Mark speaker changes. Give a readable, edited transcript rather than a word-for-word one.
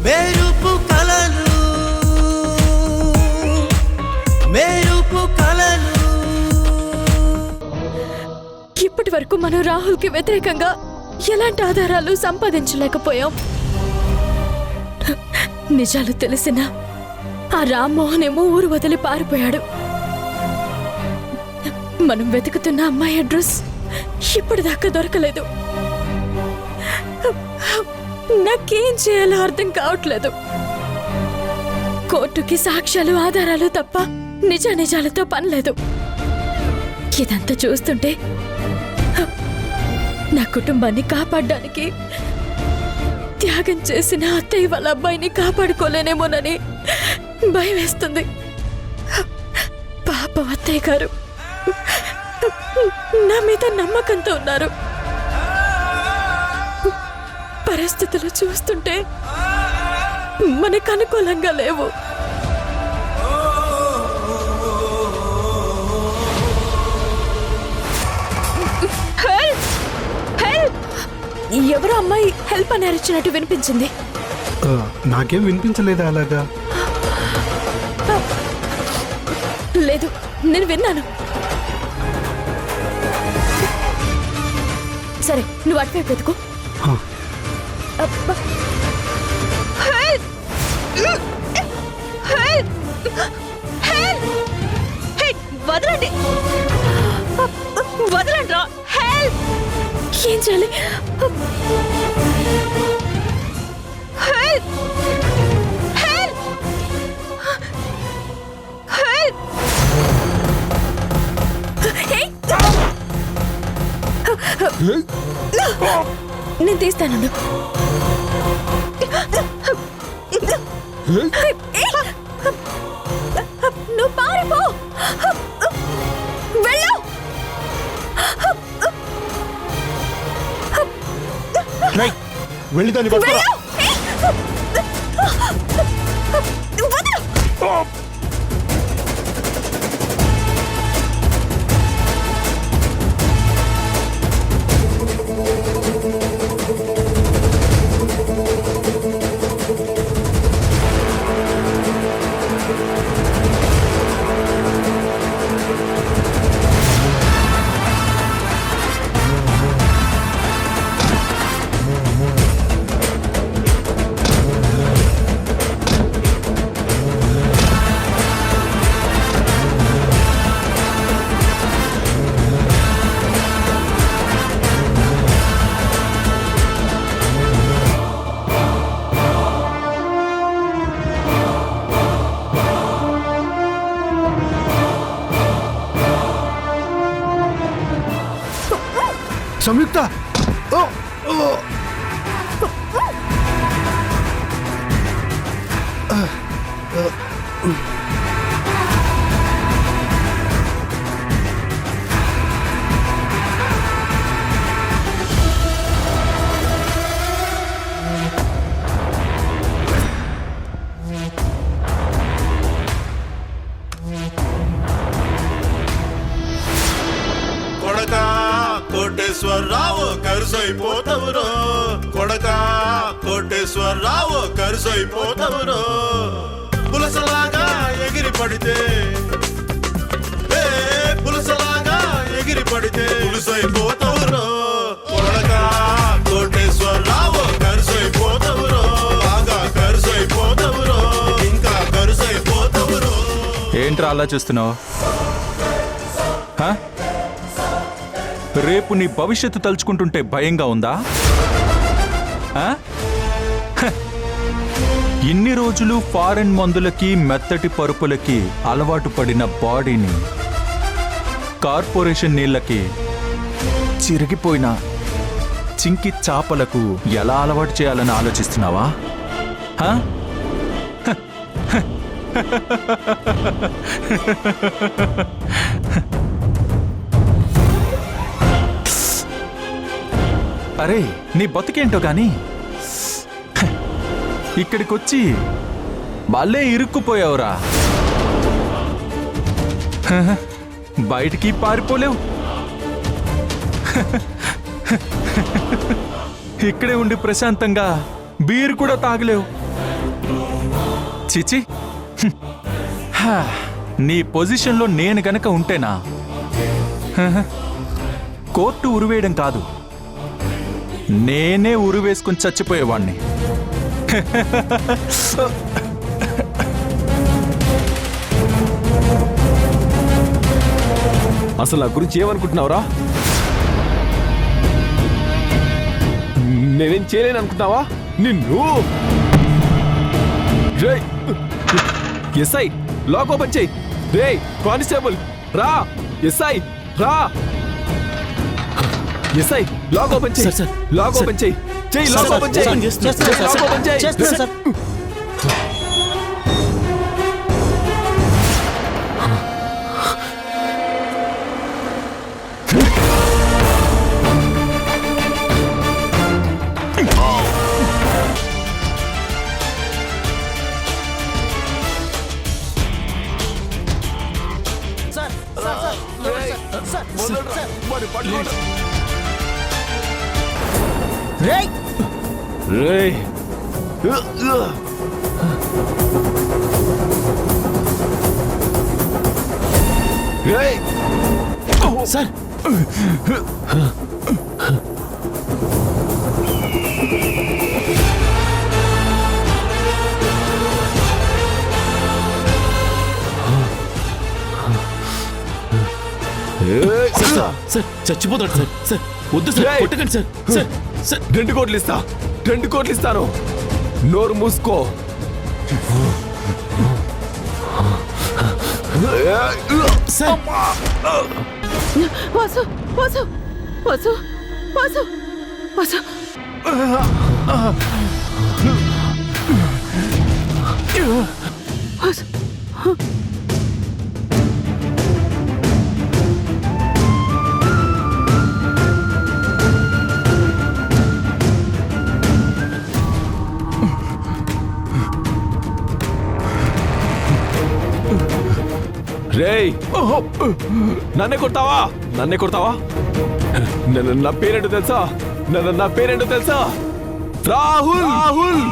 Speaker 1: మెరుపు కలలు మెరుపు కలలు.
Speaker 2: ఇప్పటి వరకు మనం రాహుల్కి వ్యతిరేకంగా ఎలాంటి ఆధారాలు సంపాదించలేకపోయాం. నిజాలు తెలిసిన ఆ రామ్మోహన్ ఏమో ఊరు వదిలి పారిపోయాడు. మనం వెతుకుతున్న అమ్మాయి అడ్రస్ ఇప్పటిదాకా దొరకలేదు. నాకేం చేయాలో అర్థం కావట్లేదు. కోర్టుకి సాక్ష్యాలు ఆధారాలు తప్ప నిజాలతో పనిలేదు. ఇదంతా చూస్తుంటే నా కుటుంబాన్ని కాపాడడానికి త్యాగం చేసిన అత్తయ్య వాళ్ళ అబ్బాయిని కాపాడుకోలేనేమోనని భయం వేస్తుంది. పాప అత్తయ్య గారు నా మీద నమ్మకంతో ఉన్నారు. పరిస్థితులు చూస్తుంటే మనకు అనుకూలంగా లేవు. ఎవరో అమ్మాయి హెల్ప్ అని అరిచినట్టు వినిపించింది.
Speaker 3: నాకేం వినిపించలేదా అలాగా?
Speaker 2: లేదు, నేను విన్నాను. సరే, నువ్వు అటువైపు వెతుకు. వదలండి, వదలండి రా. హెల్ప్! ఏం చేయాలి? హెల్ప్! హెల్ప్! హెల్ప్! నేను తీస్తాను. నువ్వు పారిపో. వెళ్ళు.
Speaker 3: వెళ్ళి దాన్ని పట్టుకో. సంయుక్త,
Speaker 4: కోటేశ్వరరావు కరుసైపోతవురో, కొడకా కోటేశ్వరరావు కరుసైపోతవురో. పులసలాగా ఎగిరి పడితే, పులసలాగా ఎగిరి పడితే పులుసైపోతవురో. కొడకా కోటేశ్వరరావు కరుసైపోతవురో, బాగా కరుసైపోతవురో, ఇంకా కరుసైపోతవురో.
Speaker 5: ఏంట్రా అలా చూస్తున్నావు? రేపు నీ భవిష్యత్తు తలుచుకుంటుంటే భయంగా ఉందా? ఇన్ని రోజులు ఫారెన్ మందులకి మెత్తటి పరుపులకి అలవాటు పడిన బాడీని కార్పొరేషన్ నీళ్ళకి చిరిగిపోయిన చింకి చాపలకు ఎలా అలవాటు చేయాలని ఆలోచిస్తున్నావా? అరే, నీ బతుకేంటో గాని ఇక్కడికొచ్చి భలే ఇరుక్కుపోయావురా. బయటికి పారిపోలేవు, ఇక్కడే ఉండి ప్రశాంతంగా బీరు కూడా తాగలేవు. చిచి హ్మ్. హా, నీ పొజిషన్లో నేను గనక ఉంటేనా హహ. కోర్టు ఉరివేయడం కాదు, నేనే ఉరివేసుకుని చచ్చిపోయేవాణ్ణి.
Speaker 6: అసలు నా గురించి ఏమనుకుంటున్నావురా? నేనేం చేయలేను అనుకుంటున్నావా? నిన్ను రేయ్, ఎస్ఐ లాక్ ఓపెన్ చేయి. రేయ్ కానిస్టేబుల్ రా, ఎస్ఐ రా, ఎస్ఐ లాక్ ఓపెన్ చేయి. లాక్ ఓపెన్ చేయి, చెయ్యి లాక్ ఓపెన్ చేయి, లాక్ ఓపెన్ చేయి. రేయ్ రేయ్
Speaker 1: సార్ సార్ చచ్చిపోతాడు సార్. సార్ వద్దు సార్,
Speaker 6: రేయ్.
Speaker 1: కొట్టకండి సార్. సార్ సార్
Speaker 6: 2 కోట్లు ఇస్తా, 2 కోట్లు ఇస్తాను. నోరు మూసుకో.
Speaker 1: సార్
Speaker 2: వాసు వాసు వాసు వాసు వాసు వాసు
Speaker 6: రేయ్ నన్నే కొడతావా? నన్నే కొడతావా? నా పేరేంటో తెలుసా? నా పేరేంటో తెలుసా? రాహుల్. రాహుల్.